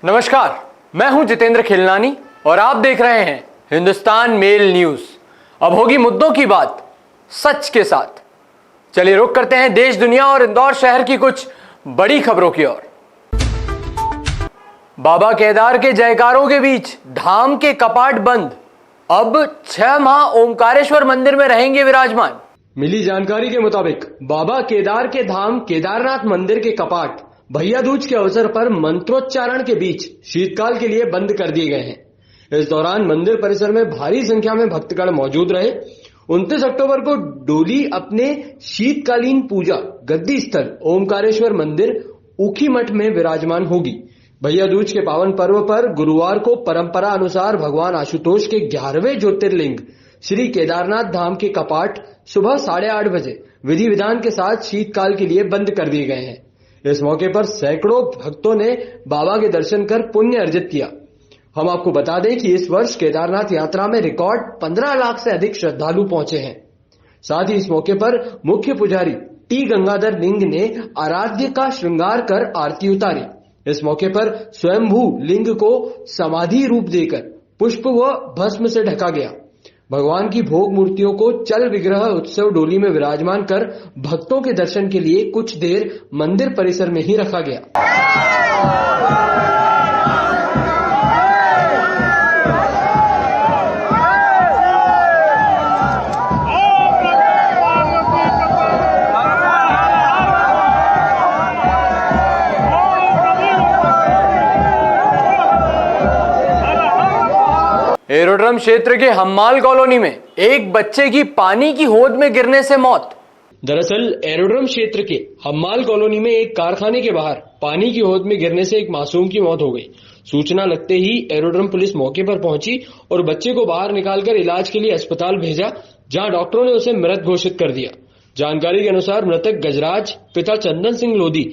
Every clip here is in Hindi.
नमस्कार, मैं हूं जितेंद्र खिलनानी और आप देख रहे हैं हिंदुस्तान मेल न्यूज। अब होगी मुद्दों की बात सच के साथ। चलिए रुक करते हैं देश दुनिया और इंदौर शहर की कुछ बड़ी खबरों की ओर। बाबा केदार के जयकारों के बीच धाम के कपाट बंद, अब 6 माह ओमकारेश्वर मंदिर में रहेंगे विराजमान। मिली जानकारी के मुताबिक बाबा केदार के धाम केदारनाथ मंदिर के कपाट भैया दूज के अवसर पर मंत्रोच्चारण के बीच शीतकाल के लिए बंद कर दिए गए हैं। इस दौरान मंदिर परिसर में भारी संख्या में भक्तगण मौजूद रहे। 29 अक्टूबर को डोली अपने शीतकालीन पूजा गद्दी स्थल ओमकारेश्वर मंदिर ऊखी मठ में विराजमान होगी। भैया दूज के पावन पर्व पर गुरुवार को परंपरा अनुसार भगवान आशुतोष के 11वें ज्योतिर्लिंग श्री केदारनाथ धाम के कपाट सुबह 8:30 बजे विधि विधान के साथ शीतकाल के लिए बंद कर दिए गए हैं। इस मौके पर सैकड़ों भक्तों ने बाबा के दर्शन कर पुण्य अर्जित किया। हम आपको बता दें कि इस वर्ष केदारनाथ यात्रा में रिकॉर्ड 15 लाख से अधिक श्रद्धालु पहुंचे हैं। साथ ही इस मौके पर मुख्य पुजारी टी गंगाधर लिंग ने आराध्य का श्रृंगार कर आरती उतारी। इस मौके पर स्वयंभू लिंग को समाधि रूप देकर पुष्प व भस्म से ढका गया। भगवान की भोग मूर्तियों को चल विग्रह उत्सव डोली में विराजमान कर भक्तों के दर्शन के लिए कुछ देर मंदिर परिसर में ही रखा गया। एरोड्रम क्षेत्र के हम्माल कॉलोनी में एक बच्चे की पानी की होद में गिरने से मौत। दरअसल एरोड्रम क्षेत्र के हम्माल कॉलोनी में एक कारखाने के बाहर पानी की होद में गिरने से एक मासूम की मौत हो गई। सूचना लगते ही एरोड्रम पुलिस मौके पर पहुंची और बच्चे को बाहर निकालकर इलाज के लिए अस्पताल भेजा, जहां डॉक्टरों ने उसे मृत घोषित कर दिया। जानकारी के अनुसार मृतक गजराज पिता चंदन सिंह लोधी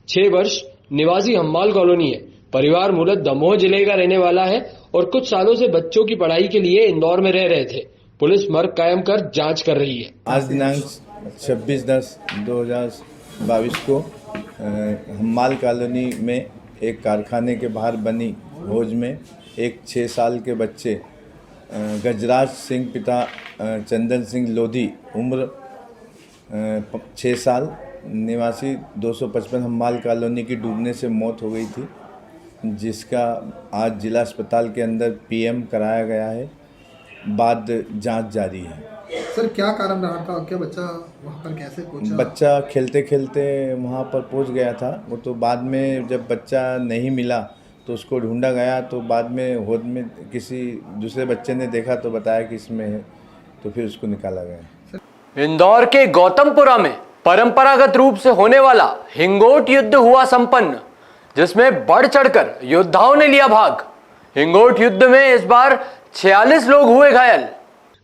6 वर्ष निवासी हम्माल कॉलोनी है। परिवार मूलतः दमोह जिले का रहने वाला है और कुछ सालों से बच्चों की पढ़ाई के लिए इंदौर में रह रहे थे। पुलिस मर्ग कायम कर जांच कर रही है। आज दिनांक 26/10/2022 को हम्माल कॉलोनी में एक कारखाने के बाहर बनी हौज में एक 6 साल के बच्चे गजराज सिंह पिता चंदन सिंह लोधी उम्र 6 साल निवासी 255 हम्माल कॉलोनी की डूबने से मौत हो गई थी, जिसका आज जिला अस्पताल के अंदर पीएम कराया गया है। बाद जांच जारी है। सर क्या कारण रहा था? क्या बच्चा वहाँ पर कैसे पहुंचा? बच्चा खेलते खेलते वहाँ पर पहुँच गया था। वो तो बाद में जब बच्चा नहीं मिला तो उसको ढूंढा गया, तो बाद में होद में किसी दूसरे बच्चे ने देखा तो बताया कि इसमें है, तो फिर उसको निकाला गया। इंदौर के गौतमपुरा में परंपरागत रूप से होने वाला हिंगोट युद्ध हुआ संपन्न, जिसमें बढ़ चढ़कर योद्धाओं ने लिया भाग। हिंगोट युद्ध में इस बार 46 लोग हुए घायल।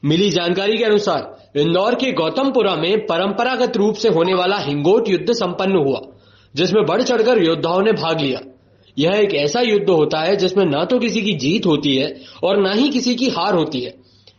मिली जानकारी के अनुसार इंदौर के गौतमपुरा में परंपरागत रूप से होने वाला हिंगोट युद्ध संपन्न हुआ, जिसमें बढ़ चढ़कर योद्धाओं ने भाग लिया। यह एक ऐसा युद्ध होता है जिसमें ना तो किसी की जीत होती है और ना ही किसी की हार होती है।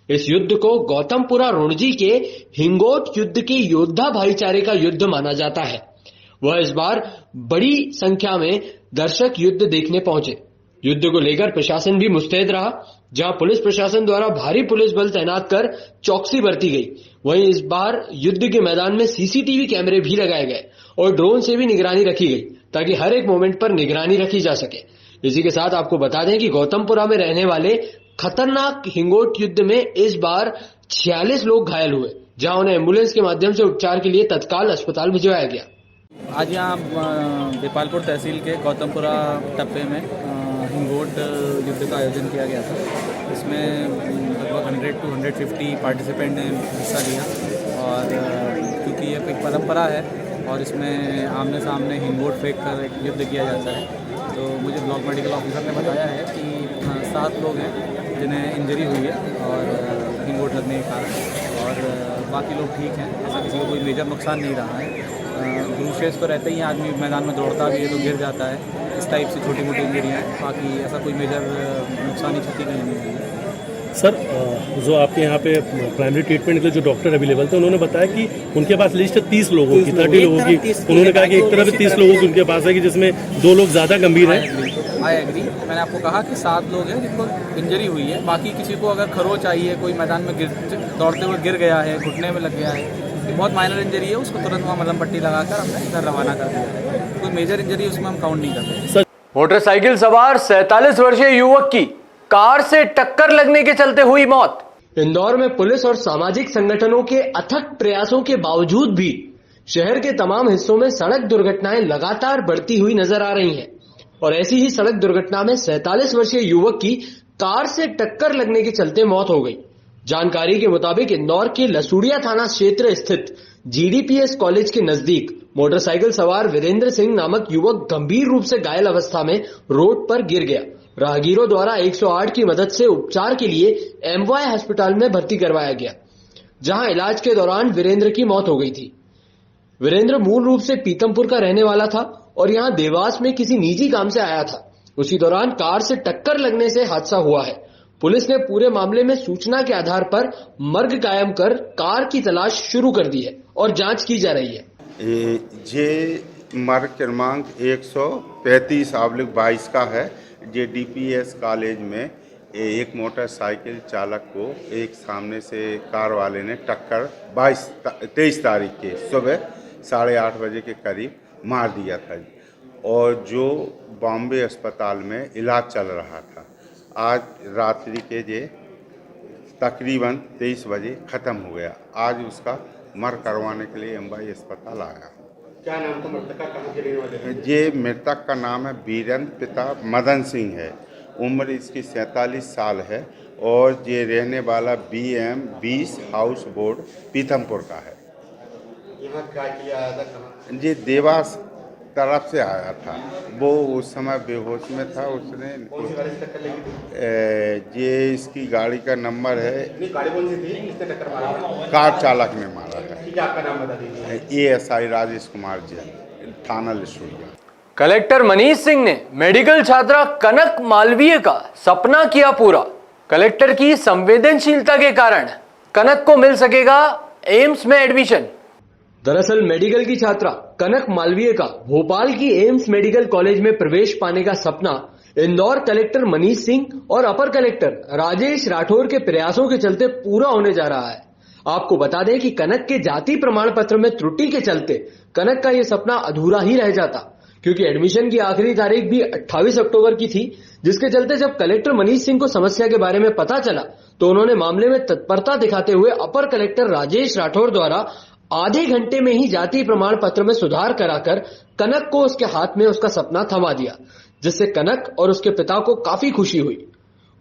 इस युद्ध को गौतमपुरा रुणजी के हिंगोट युद्ध के योद्धा भाईचारे का युद्ध माना जाता है। वह इस बार बड़ी संख्या में दर्शक युद्ध देखने पहुंचे। युद्ध को लेकर प्रशासन भी मुस्तैद रहा, जहां पुलिस प्रशासन द्वारा भारी पुलिस बल तैनात कर चौकसी बरती गई। वहीं इस बार युद्ध के मैदान में सीसीटीवी कैमरे भी लगाए गए और ड्रोन से भी निगरानी रखी गई, ताकि हर एक मोमेंट पर निगरानी रखी जा सके। इसी के साथ आपको बता दें कि गौतमपुरा में रहने वाले खतरनाक हिंगोट युद्ध में इस बार 46 लोग घायल हुए, जहां उन्हें एम्बुलेंस के माध्यम से उपचार के लिए तत्काल अस्पताल भिजवाया गया। आज यहाँ देपालपुर तहसील के गौतमपुरा टप्पे में हिंगोट युद्ध का आयोजन किया गया था। इसमें लगभग 100 to 150 पार्टिसिपेंट ने हिस्सा लिया और क्योंकि ये एक परंपरा है और इसमें आमने सामने हिंगोट फेंक कर एक युद्ध किया जाता है, तो मुझे ब्लॉक मेडिकल ऑफिसर ने बताया है कि 7 लोग हैं जिन्हें इंजरी हुई है और हिंगोट लगने के कारण, और बाकी लोग ठीक हैं। ऐसा किसी को कोई मेजर नुकसान नहीं रहा है। ग्लूशेस तो रहते ही आदमी मैदान में दौड़ता भी है तो गिर जाता है, इस टाइप से छोटी मोटी इंजरियाँ हैं। बाकी ऐसा कोई मेजर नुकसानी क्षति नहीं हुई है। सर, जो आपके यहाँ पे प्राइमरी ट्रीटमेंट के लिए जो डॉक्टर अवेलेबल थे, उन्होंने बताया कि उनके पास लिस्ट 30 लोगों की, 30 लोगों की। उन्होंने कहा कि एक तरफ 30 लोगों की उनके पास है कि जिसमें 2 लोग ज़्यादा गंभीर हैं। I agree. मैंने आपको कहा कि 7 लोग हैं जिनको इंजरी हुई है, बाकी किसी को अगर खरोच आई है, कोई मैदान में दौड़ते हुए गिर गया है, घुटने में लग गया है, बहुत माइनर इंजरी है, उसको तुरंत वहाँ मलहम पट्टी लगाकर हमने घर रवाना कर दिया है। कोई मेजर इंजरी उसमें हम काउंट नहीं करते। मोटरसाइकिल सवार 47 वर्षीय युवक की कार से टक्कर लगने के चलते हुई मौत। इंदौर में पुलिस और सामाजिक संगठनों के अथक प्रयासों के बावजूद भी शहर के तमाम हिस्सों में सड़क दुर्घटनाएं लगातार बढ़ती हुई नजर आ रही हैं और ऐसी ही सड़क दुर्घटना में 47 वर्षीय युवक की कार से टक्कर लगने के चलते मौत हो गई। जानकारी के मुताबिक इंदौर के लसूड़िया थाना क्षेत्र स्थित जीडीपीएस कॉलेज के नजदीक मोटरसाइकिल सवार वीरेंद्र सिंह नामक युवक गंभीर रूप से घायल अवस्था में रोड पर गिर गया। राहगीरों द्वारा 108 की मदद से उपचार के लिए एमवाय अस्पताल में भर्ती करवाया गया, जहां इलाज के दौरान वीरेंद्र की मौत हो गई थी। वीरेंद्र मूल रूप से पीतमपुर का रहने वाला था और यहां देवास में किसी निजी काम से आया था। उसी दौरान कार से टक्कर लगने से हादसा हुआ है। पुलिस ने पूरे मामले में सूचना के आधार पर मर्ग कायम कर कार की तलाश शुरू कर दी है और जांच की जा रही है। ये मर्ग क्रमांक 135/22 का है। जे डीपीएस कॉलेज में एक मोटरसाइकिल चालक को एक सामने से कार वाले ने टक्कर 23 तारीख के सुबह 8:30 बजे के करीब मार दिया था और जो बॉम्बे अस्पताल में इलाज चल रहा था। आज रात्रि के जे तकरीबन 23 बजे ख़त्म हो गया। आज उसका मर करवाने के लिए एमवाई अस्पताल आया। क्या नाम था मृतक का, कहाँ के रहने वाले हैं? ये मृतक का नाम है वीरेंद्र, पिता मदन सिंह है। उम्र इसकी 47 साल है और ये रहने वाला BM 20 हाउस बोर्ड पीथमपुर का है। यहाँ क्या किया आया था, कहाँ? ये देवास तरफ से आया था। वो उस समय बेहोश में था। उसने कौन सी गाड़ी से टक्कर लगी थी? ये इसकी गाड़ी का नंबर है। गाड़ी कौन सी थी, किसने टक्कर मारा? कार चालक ने मारा है। ठीक है, आपका नाम बता दीजिए। ASI राजेश कुमार जैन, थाना लसूड़िया। कलेक्टर मनीष सिंह ने मेडिकल छात्रा कनक मालवीय का सपना किया पूरा। कलेक्टर की संवेदनशीलता के कारण कनक को मिल सकेगा एम्स में एडमिशन। दरअसल मेडिकल की छात्रा कनक मालवीय का भोपाल की एम्स मेडिकल कॉलेज में प्रवेश पाने का सपना इंदौर कलेक्टर मनीष सिंह और अपर कलेक्टर राजेश राठौर के प्रयासों के चलते पूरा होने जा रहा है। आपको बता दें कि कनक के जाति प्रमाण पत्र में त्रुटि के चलते कनक का यह सपना अधूरा ही रह जाता, क्योंकि एडमिशन की आखिरी तारीख भी 28 अक्टूबर की थी, जिसके चलते जब कलेक्टर मनीष सिंह को समस्या के बारे में पता चला तो उन्होंने मामले में तत्परता दिखाते हुए अपर कलेक्टर राजेश राठौर द्वारा आधे घंटे में ही जाति प्रमाण पत्र में सुधार कराकर कनक को उसके हाथ में उसका सपना थमा दिया, जिससे कनक और उसके पिता को काफी खुशी हुई।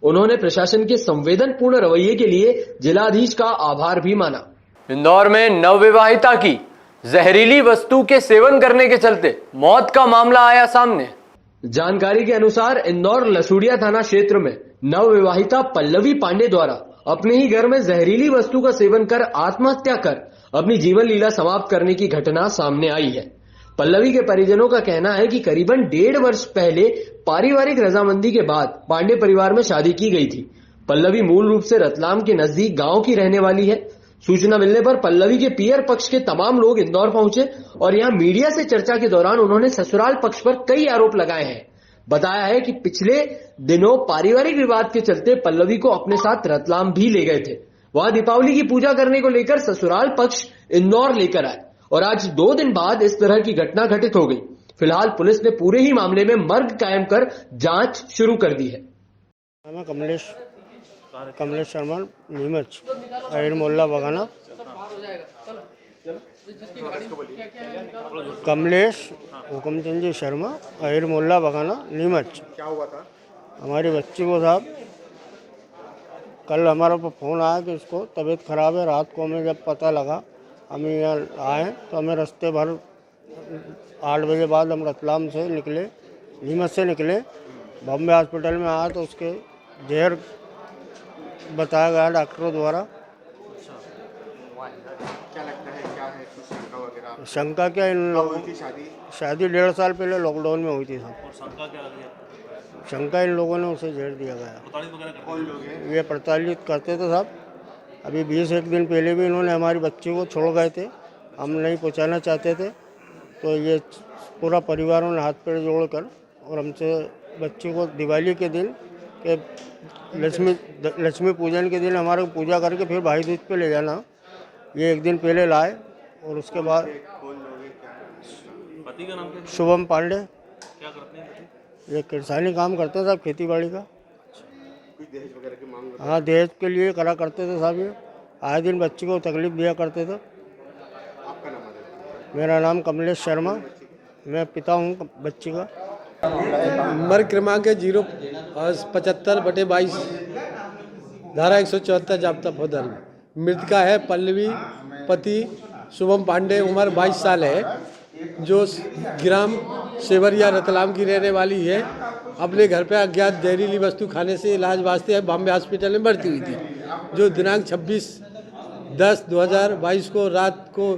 उन्होंने प्रशासन के संवेदनपूर्ण रवैये के लिए जिलाधीश का आभार भी माना। इंदौर में नवविवाहिता की जहरीली वस्तु के सेवन करने के चलते मौत का मामला आया सामने। जानकारी के अनुसार इंदौर लसूड़िया थाना क्षेत्र में नवविवाहिता पल्लवी पांडे द्वारा अपने ही घर में जहरीली वस्तु का सेवन कर आत्महत्या कर अपनी जीवन लीला समाप्त करने की घटना सामने आई है। पल्लवी के परिजनों का कहना है कि करीबन 1.5 वर्ष पहले पारिवारिक रजामंदी के बाद पांडे परिवार में शादी की गई थी। पल्लवी मूल रूप से रतलाम के नजदीक गांव की रहने वाली है। सूचना मिलने पर पल्लवी के पियर पक्ष के तमाम लोग इंदौर पहुंचे और यहां मीडिया से चर्चा के दौरान उन्होंने ससुराल पक्ष पर कई आरोप लगाए हैं। बताया है कि पिछले दिनों पारिवारिक विवाद के चलते पल्लवी को अपने साथ रतलाम भी ले गए थे। वहां दीपावली की पूजा करने को लेकर ससुराल पक्ष इंदौर लेकर आए और आज 2 दिन बाद इस तरह की घटना घटित हो गई। फिलहाल पुलिस ने पूरे ही मामले में मर्ग कायम कर जांच शुरू कर दी है। कमलेश शर्मा, नीमच, अहिर मोहल्ला बगाना। कमलेश हुक्मचंद जी शर्मा, अहिर मोहल्ला बगाना, नीमच। क्या हुआ था? हमारी बच्ची को साहब कल हमारा फ़ोन आया कि उसको तबीयत खराब है। रात को हमें जब पता लगा, हम यहाँ आए तो हमें रास्ते भर 8 बजे बाद हम रतलाम से निकले, नीमच से निकले, बॉम्बे हॉस्पिटल में आया तो उसके जहर बताया गया डॉक्टरों द्वारा। क्या लगता है, क्या है कुछ शंका वगैरह? शंका क्या, इन लोगों की शादी शादी 1.5 साल पहले लॉकडाउन में हुई थी साहब। शंका क्या लगी? शंका इन लोगों ने उसे जहर दिया गया। कौन लोग हैं? ये प्रताड़ित करते थे साहब। अभी 20-1 दिन पहले भी इन्होंने हमारी बच्ची को छोड़ गए थे, हम नहीं पहुंचाना चाहते थे, तो ये पूरा परिवारों ने हाथ पैर जोड़कर और हमसे बच्चे को दिवाली के दिन के लक्ष्मी पूजन के दिन हमारे पूजा करके फिर भाई दूज पे ले जाना। ये एक दिन पहले लाए और उसके बाद पति का नाम क्या? शुभम पांडे। क्या करते हैं पति? ये किसानी काम करते हैं साहब, खेती बाड़ी का। हाँ, दहेज के लिए करा करते थे साहब। ये आए दिन बच्ची को तकलीफ दिया करते थे। मेरा नाम कमलेश शर्मा, मैं पिता हूँ बच्ची का। नंबर क्रमांक 075/22 धारा 174 जाब्ता फौजदारी। मृतका है पल्लवी, पति शुभम पांडे, उम्र 22 साल है, जो ग्राम सेवरिया रतलाम की रहने वाली है। अपने घर पे अज्ञात जहरीली वस्तु खाने से इलाज वास्ते बॉम्बे हॉस्पिटल में भर्ती हुई थी, जो दिनांक 26/10/2022 को रात को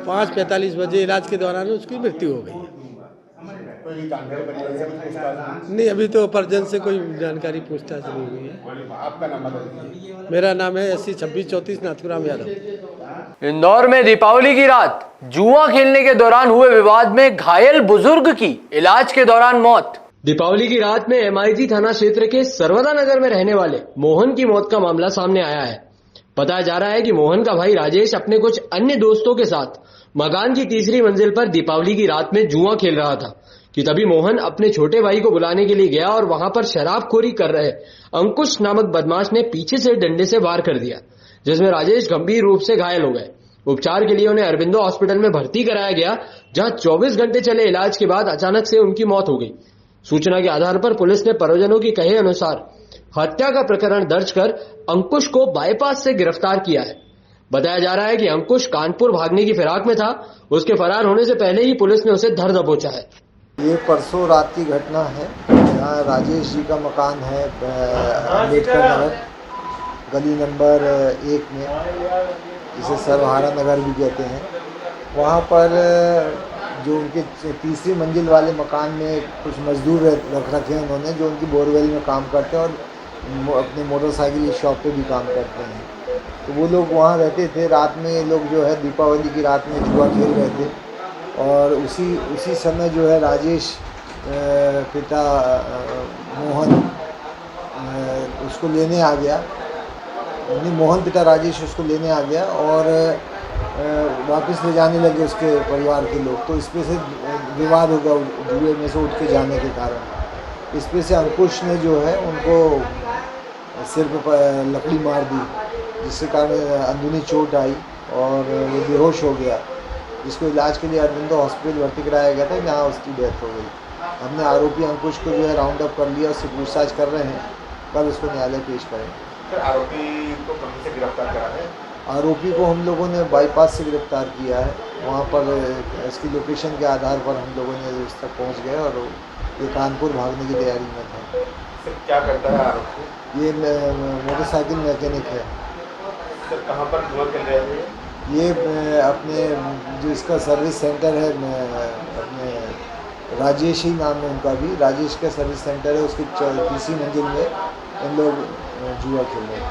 5:45 बजे इलाज के दौरान उसकी मृत्यु हो गई। नहीं, अभी तो परिजन से कोई जानकारी पूछताछ नहीं हुई है। मेरा नाम है SC 2634 नाथुराम यादव। इंदौर में दीपावली की रात जुआ खेलने के दौरान हुए विवाद में घायल बुजुर्ग की इलाज के दौरान मौत। दीपावली की रात में MIG थाना क्षेत्र के सर्वदा नगर में रहने वाले मोहन की मौत का मामला सामने आया है। बताया जा रहा है कि मोहन का भाई राजेश अपने कुछ अन्य दोस्तों के साथ मकान की तीसरी मंजिल पर दीपावली की रात में जुआ खेल रहा था कि तभी मोहन अपने छोटे भाई को बुलाने के लिए गया और वहां पर शराबखोरी कर रहे अंकुश नामक बदमाश ने पीछे से डंडे से वार कर दिया, जिसमें राजेश गंभीर रूप से घायल हो गए। उपचार के लिए उन्हें अरबिंदो हॉस्पिटल में भर्ती कराया गया, जहां 24 घंटे चले इलाज के बाद अचानक से उनकी मौत हो गई। सूचना के आधार पर पुलिस ने परिजनों की कहे अनुसार हत्या का प्रकरण दर्ज कर अंकुश को बाईपास से गिरफ्तार किया है। बताया जा रहा है कि अंकुश कानपुर भागने की फिराक में था। उसके फरार होने से पहले ही पुलिस ने उसे धर दबोचा है। ये परसों रात की घटना है। यहाँ राजेश जी का मकान है अम्बेडकर नगर गली नंबर 1 में, जिसे सर्वहारा नगर भी कहते हैं। वहाँ पर जो उनके तीसरी मंजिल वाले मकान में कुछ मजदूर रख रखे हैं उन्होंने, जो उनकी बोरवेल में काम करते हैं और अपने मोटरसाइकिल शॉप पे भी काम करते हैं। तो वो लोग वहाँ रहते थे। रात में ये लोग जो है दीपावली की रात में जुआ खेल रहे थे और उसी समय जो है राजेश पिता मोहन उसको लेने आ गया। मोहन पिता राजेश उसको लेने आ गया और वापस ले जाने लगे उसके परिवार के लोग। तो इस पे से विवाद हो गया जुए में से उठ के जाने के कारण। इस पे से अंकुश ने जो है उनको सिर पर लकड़ी मार दी, जिसके कारण अंदरूनी चोट आई और वो बेहोश हो गया, जिसको इलाज के लिए अरबिंदो हॉस्पिटल भर्ती कराया गया था, जहाँ उसकी डेथ हो गई। हमने आरोपी अंकुश को जो है राउंड अप कर लिया, उससे पूछताछ कर रहे हैं, कल उसको न्यायालय पेश करेंगे। सर, आरोपी को कहीं से गिरफ्तार करा है? आरोपी को हम लोगों ने बाईपास से गिरफ्तार किया है। वहाँ पर इसकी लोकेशन के आधार पर हम लोगों ने उस तक पहुँच गए और ये कानपुर भागने की तैयारी में था। सर, क्या करता है आरोपी? ये मोटरसाइकिल मैकेनिक है। सर, कहाँ पर जुआ खेल रहे थे? ये अपने जो इसका सर्विस सेंटर है, अपने राजेश ही नाम है उनका भी, राजेश का सर्विस सेंटर है, उसकी तीसरी मंजिल में इन लोग जुआ खेल रहे हैं।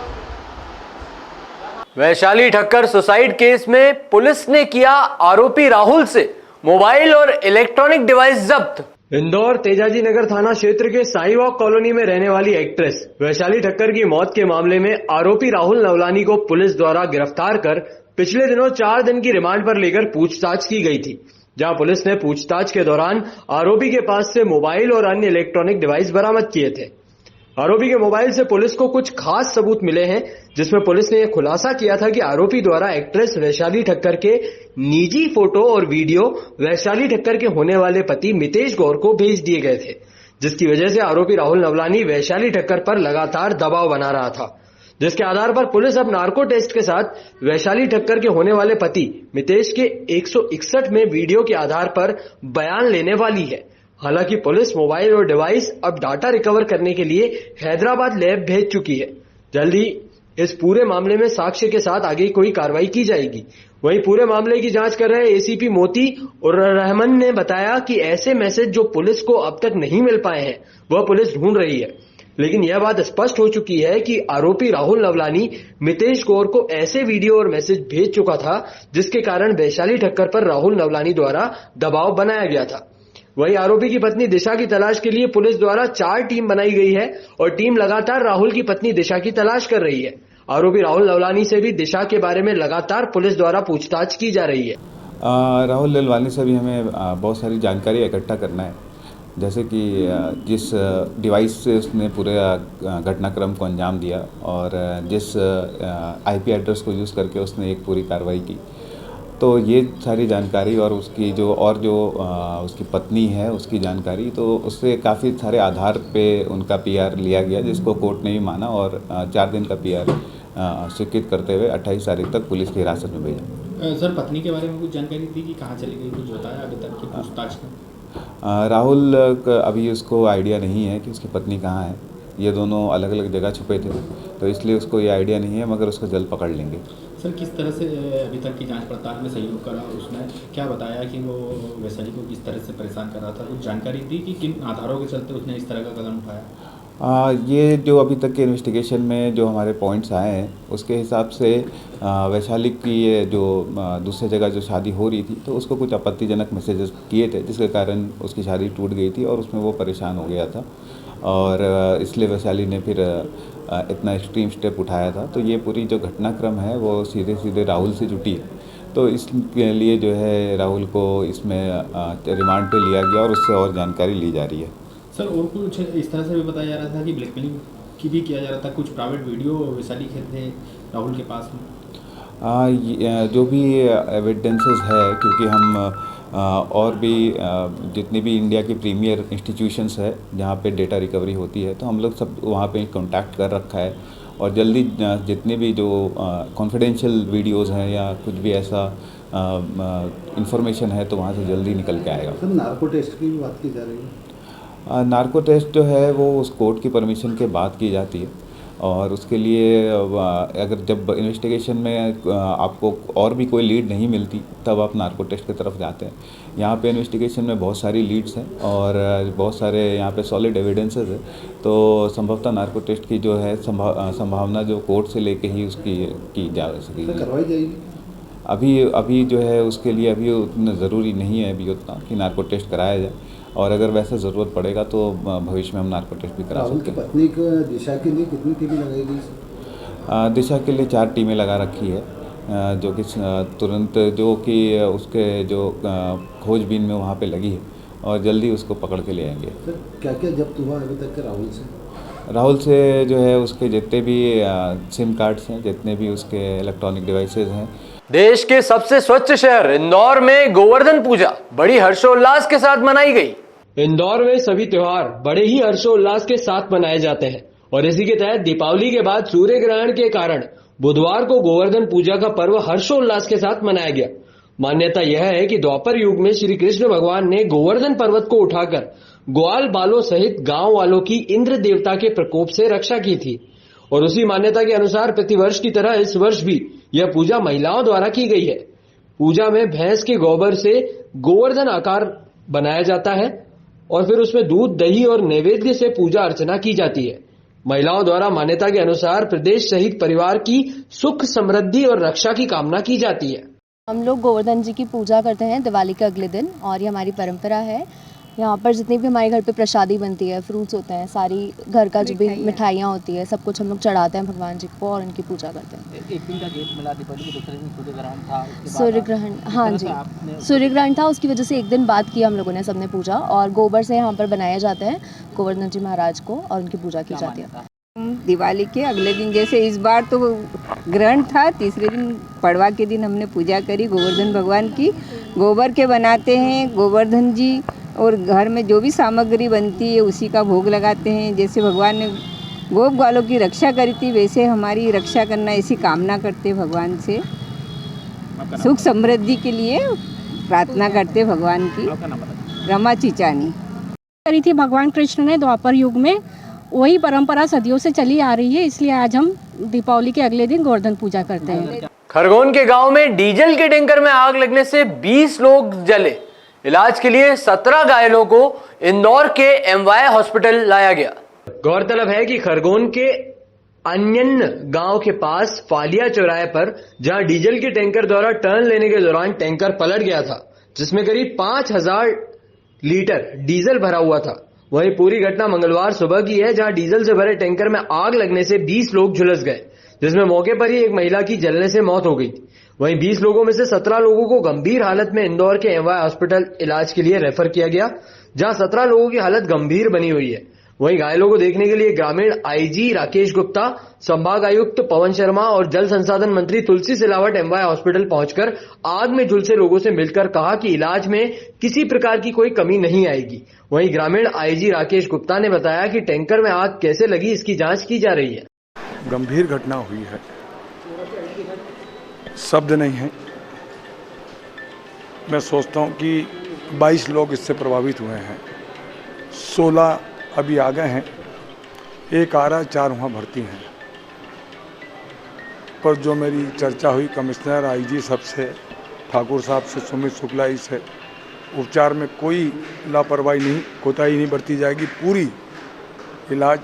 वैशाली ठक्कर सुसाइड केस में पुलिस ने किया आरोपी राहुल से मोबाइल और इलेक्ट्रॉनिक डिवाइस जब्त। इंदौर तेजाजी नगर थाना क्षेत्र के साई वॉक कॉलोनी में रहने वाली एक्ट्रेस वैशाली ठक्कर की मौत के मामले में आरोपी राहुल नवलानी को पुलिस द्वारा गिरफ्तार कर पिछले दिनों 4 दिन की रिमांड पर लेकर पूछताछ की गई थी, जहां पुलिस ने पूछताछ के दौरान आरोपी के पास से मोबाइल और अन्य इलेक्ट्रॉनिक डिवाइस बरामद किए थे। आरोपी के मोबाइल से पुलिस को कुछ खास सबूत मिले हैं, जिसमें पुलिस ने यह खुलासा किया था कि आरोपी द्वारा एक्ट्रेस वैशाली ठक्कर के निजी फोटो और वीडियो वैशाली ठक्कर के होने वाले पति मितेश गौर को भेज दिए गए थे, जिसकी वजह से आरोपी राहुल नवलानी वैशाली ठक्कर पर लगातार दबाव बना रहा था, जिसके आधार पर पुलिस अब नार्को टेस्ट के साथ वैशाली ठक्कर के होने वाले पति मितेश के 161 में वीडियो के आधार पर बयान लेने वाली है। हालांकि पुलिस मोबाइल और डिवाइस अब डाटा रिकवर करने के लिए हैदराबाद लैब भेज चुकी है। जल्द ही इस पूरे मामले में साक्ष्य के साथ आगे कोई कार्रवाई की जाएगी। वहीं पूरे मामले की जांच कर रहे एसीपी मोती और रहमान ने बताया कि ऐसे मैसेज जो पुलिस को अब तक नहीं मिल पाए हैं वह पुलिस ढूंढ रही है, लेकिन यह बात स्पष्ट हो चुकी है कि आरोपी राहुल नवलानी मितेश गौर को ऐसे वीडियो और मैसेज भेज चुका था, जिसके कारण वैशाली ठक्कर पर राहुल नवलानी द्वारा दबाव बनाया गया था। वहीं आरोपी की पत्नी दिशा की तलाश के लिए पुलिस द्वारा 4 टीम बनाई गई है और टीम लगातार राहुल की पत्नी दिशा की तलाश कर रही है। आरोपी राहुल लवलानी से भी दिशा के बारे में लगातार पुलिस द्वारा पूछताछ की जा रही है। राहुल ललवानी से भी हमें बहुत सारी जानकारी इकट्ठा करना है, जैसे कि जिस डिवाइस से उसने पूरे घटनाक्रम को अंजाम दिया और जिस आईपी एड्रेस को यूज़ करके उसने एक पूरी कार्रवाई की, तो ये सारी जानकारी और उसकी जो उसकी पत्नी है उसकी जानकारी, तो उससे काफ़ी सारे आधार पे उनका पीआर लिया गया, जिसको कोर्ट ने भी माना और 4 दिन का पीआर स्वीकृत करते हुए 28 तारीख तक पुलिस की हिरासत में भेजा। सर, पत्नी के बारे में कुछ जानकारी थी कि कहाँ चली गई, कुछ बताया अभी तक की पूछताछ में? राहुल अभी उसको आइडिया नहीं है कि उसकी पत्नी कहाँ है। ये दोनों अलग अलग जगह छुपे थे, तो इसलिए उसको ये आइडिया नहीं है, मगर उसको जल्द पकड़ लेंगे। सर, किस तरह से अभी तक की जांच पड़ताल में सहयोग करा? उसने क्या बताया कि वो वैशाली को किस तरह से परेशान कर रहा था? कुछ जानकारी दी कि किन आधारों के चलते उसने इस तरह का कदम उठाया? ये जो अभी तक के इन्वेस्टिगेशन में जो हमारे पॉइंट्स आए हैं, उसके हिसाब से वैशाली की ये जो दूसरी जगह जो शादी हो रही थी, तो उसको कुछ आपत्तिजनक मैसेजेस किए थे, जिसके कारण उसकी शादी टूट गई थी और उसमें वो परेशान हो गया था और इसलिए वैशाली ने फिर इतना एक्सट्रीम स्टेप उठाया था। तो ये पूरी जो घटनाक्रम है वो सीधे सीधे राहुल से जुटी है, तो इसके लिए जो है राहुल को इसमें रिमांड पे लिया गया और उससे और जानकारी ली जा रही है। सर, और कुछ इस तरह से भी बताया जा रहा था कि ब्लैकमेलिंग की भी किया जा रहा था, कुछ प्राइवेट वीडियो वैशाली के थे राहुल के पास में? जो भी एविडेंसेस है, क्योंकि हम और भी जितनी भी इंडिया की प्रीमियर इंस्टीट्यूशंस है जहाँ पे डेटा रिकवरी होती है, तो हम लोग सब वहाँ पे कांटेक्ट कर रखा है और जल्दी जितने भी जो कॉन्फिडेंशियल वीडियोस हैं या कुछ भी ऐसा इंफॉर्मेशन है, तो वहाँ से जल्दी निकल के आएगा। सर, नार्को टेस्ट की भी बात की जा रही है? नार्को टेस्ट जो है वो उस कोर्ट की परमिशन के बाद की जाती है और उसके लिए अगर जब इन्वेस्टिगेशन में आपको और भी कोई लीड नहीं मिलती, तब आप नार्को टेस्ट की तरफ जाते हैं। यहाँ पे इन्वेस्टिगेशन में बहुत सारी लीड्स हैं और बहुत सारे यहाँ पे सॉलिड एविडेंसेस है, तो संभवतः नार्को टेस्ट की जो है संभावना जो कोर्ट से लेके ही उसकी की जा सकेगी। करवाई जाएगी? अभी जो है उसके लिए अभी उतना ज़रूरी नहीं है अभी उतना कि नार्को टेस्ट कराया जाए, और अगर वैसे ज़रूरत पड़ेगा तो भविष्य में हम नार्को टेस्ट भी करा सकते हैं। राहुल की पत्नी को दिशा के लिए कितनी टीमें लगाई गई? दिशा के लिए 4 टीमें लगा रखी है, जो कि तुरंत जो कि उसके जो खोजबीन में वहाँ पे लगी है और जल्दी उसको पकड़ के ले आएंगे। सर, क्या क्या जब्त हुआ अभी तक राहुल से? राहुल से जो है उसके जितने भी सिम कार्ड्स हैं, जितने भी उसके इलेक्ट्रॉनिक डिवाइसेज हैं। देश के सबसे स्वच्छ शहर इंदौर में गोवर्धन पूजा बड़ी हर्षोल्लास के साथ मनाई गई। इंदौर में सभी त्योहार बड़े ही हर्षोल्लास के साथ मनाए जाते हैं और इसी के तहत दीपावली के बाद सूर्य ग्रहण के कारण बुधवार को गोवर्धन पूजा का पर्व हर्षोल्लास के साथ मनाया गया। मान्यता यह है कि द्वापर युग में श्री कृष्ण भगवान ने गोवर्धन पर्वत को उठाकर ग्वाल बालों सहित गांव वालों की इंद्र देवता के प्रकोप से रक्षा की थी और उसी मान्यता के अनुसार प्रतिवर्ष की तरह इस वर्ष भी यह पूजा महिलाओं द्वारा की गई है। पूजा में भैंस के गोबर से गोवर्धन आकार बनाया जाता है और फिर उसमें दूध, दही और नैवेद्य से पूजा अर्चना की जाती है। महिलाओं द्वारा मान्यता के अनुसार प्रदेश सहित परिवार की सुख, समृद्धि और रक्षा की कामना की जाती है। हम लोग गोवर्धन जी की पूजा करते हैं दिवाली के अगले दिन और ये हमारी परंपरा है। यहाँ पर जितनी भी हमारे घर पे प्रसादी बनती है, फ्रूट्स होते हैं, सारी घर का जो भी मिठाइयाँ होती है, सब कुछ हम लोग चढ़ाते हैं भगवान जी को और उनकी पूजा करते हैं। एक दिन का गेप मिला दीपावली के, दूसरे दिन सूर्य ग्रहण था। सूर्य ग्रहण, हाँ जी, सूर्य ग्रहण था, उसकी वजह से एक दिन बाद किया हम लोगों ने सबने पूजा और गोबर से यहाँ पर बनाए जाते हैं गोवर्धन जी महाराज को और उनकी पूजा की जाती है। दिवाली के अगले दिन, जैसे इस बार तो ग्रहण था, तीसरे दिन पड़वा के दिन हमने पूजा करी गोवर्धन भगवान की। गोबर के बनाते हैं गोवर्धन जी और घर में जो भी सामग्री बनती है उसी का भोग लगाते हैं। जैसे भगवान ने गोप ग्वालों की रक्षा करी थी, वैसे हमारी रक्षा करना ऐसी कामना करते भगवान से, सुख समृद्धि के लिए प्रार्थना करते भगवान की। रमा चिचानी करी थी भगवान कृष्ण ने द्वापर युग में, वही परंपरा सदियों से चली आ रही है, इसलिए आज हम दीपावली के अगले दिन गोवर्धन पूजा करते हैं। खरगोन के गांव में डीजल के टैंकर में आग लगने से 20 लोग जले। इलाज के लिए 17 घायलों को इंदौर के एमवाय हॉस्पिटल लाया गया। गौरतलब है कि खरगोन के अन्यन गांव के पास फालिया चौराहे पर जहां डीजल के टैंकर द्वारा टर्न लेने के दौरान टैंकर पलट गया था, जिसमें करीब 5000 लीटर डीजल भरा हुआ था। वहीं पूरी घटना मंगलवार सुबह की है, जहां डीजल से भरे टैंकर में आग लगने से 20 लोग झुलस गए, जिसमें मौके पर ही एक महिला की जलने से मौत हो गई। वहीं 20 लोगों में से 17 लोगों को गंभीर हालत में इंदौर के एमवाय हॉस्पिटल इलाज के लिए रेफर किया गया, जहां 17 लोगों की हालत गंभीर बनी हुई है। वहीं घायलों को देखने के लिए ग्रामीण आईजी राकेश गुप्ता, संभाग आयुक्त पवन शर्मा और जल संसाधन मंत्री तुलसी सिलावट एमवाय हॉस्पिटल पहुंचकर आग में झुलसे लोगों से मिलकर कहा कि इलाज में किसी प्रकार की कोई कमी नहीं आएगी। वहीं ग्रामीण आईजी राकेश गुप्ता ने बताया कि टैंकर में आग कैसे लगी, इसकी जांच की जा रही है। गंभीर घटना हुई है, शब्द नहीं है। मैं सोचता हूं कि 22 लोग इससे प्रभावित हुए हैं, 16 अभी आ गए हैं, एक आ रहा है, 4 वहाँ भर्ती हैं। पर जो मेरी चर्चा हुई कमिश्नर, आईजी सबसे, ठाकुर साहब से, सुमित शुक्ला जी से, उपचार में कोई लापरवाही नहीं, कोताही नहीं बरती जाएगी, पूरी इलाज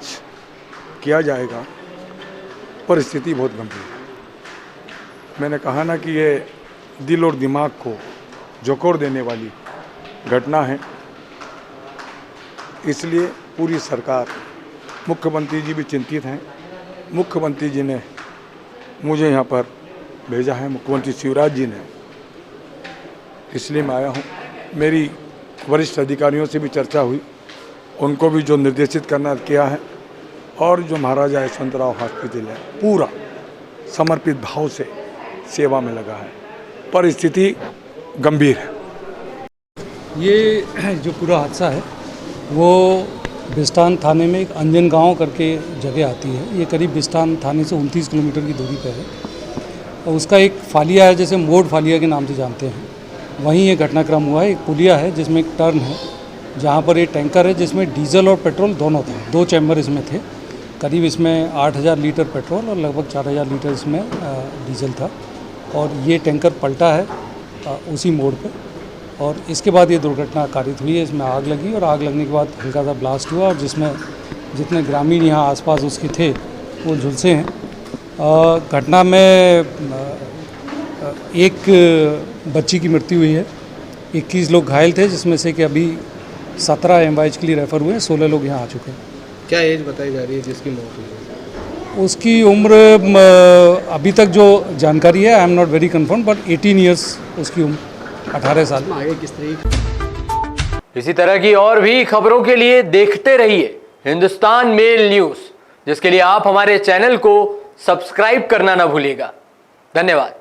किया जाएगा। परिस्थिति बहुत गंभीर है। मैंने कहा ना कि ये दिल और दिमाग को झोंकोड़ देने वाली घटना है, इसलिए पूरी सरकार, मुख्यमंत्री जी भी चिंतित हैं। मुख्यमंत्री जी ने मुझे यहाँ पर भेजा है, मुख्यमंत्री शिवराज जी ने, इसलिए मैं आया हूँ। मेरी वरिष्ठ अधिकारियों से भी चर्चा हुई, उनको भी जो निर्देशित करना किया है, और जो महाराजा यशवंतराव हॉस्पिटल है पूरा समर्पित भाव से सेवा में लगा है। परिस्थिति गंभीर है। ये जो पूरा हादसा है वो बिस्टान थाने में एक अंजन गांव करके जगह आती है। ये करीब बिस्टान थाने से 29 किलोमीटर की दूरी पर है और उसका एक फालिया है, जैसे मोड़ फालिया के नाम से जानते हैं, वहीं ये घटनाक्रम हुआ है। एक पुलिया है जिसमें एक टर्न है, जहाँ पर ये टैंकर है जिसमें डीजल और पेट्रोल दोनों थे, 2 चैम्बर इसमें थे। करीब इसमें 8000 लीटर पेट्रोल और लगभग 4000 लीटर इसमें डीजल था और ये टैंकर पलटा है उसी मोड़ पे और इसके बाद ये दुर्घटना कारित हुई है। इसमें आग लगी और आग लगने के बाद हल्का सा ब्लास्ट हुआ और जिसमें जितने ग्रामीण यहाँ आसपास उसके थे वो झुलसे हैं। घटना में एक बच्ची की मृत्यु हुई है, 21 लोग घायल थे, जिसमें से कि अभी 17 एमवाईएच के लिए रेफ़र हुए हैं, 16 लोग यहाँ आ चुके हैं। क्या एज बताई जा रही है जिसकी मौत हुई? उसकी उम्र अभी तक जो जानकारी है, I am not very confirm, but 18 years उसकी उम्र, 18 साल। आगे किस तरीके? इसी तरह की और भी खबरों के लिए देखते रहिए हिंदुस्तान मेल न्यूज़, जिसके लिए आप हमारे चैनल को सब्सक्राइब करना ना भूलिएगा। धन्यवाद।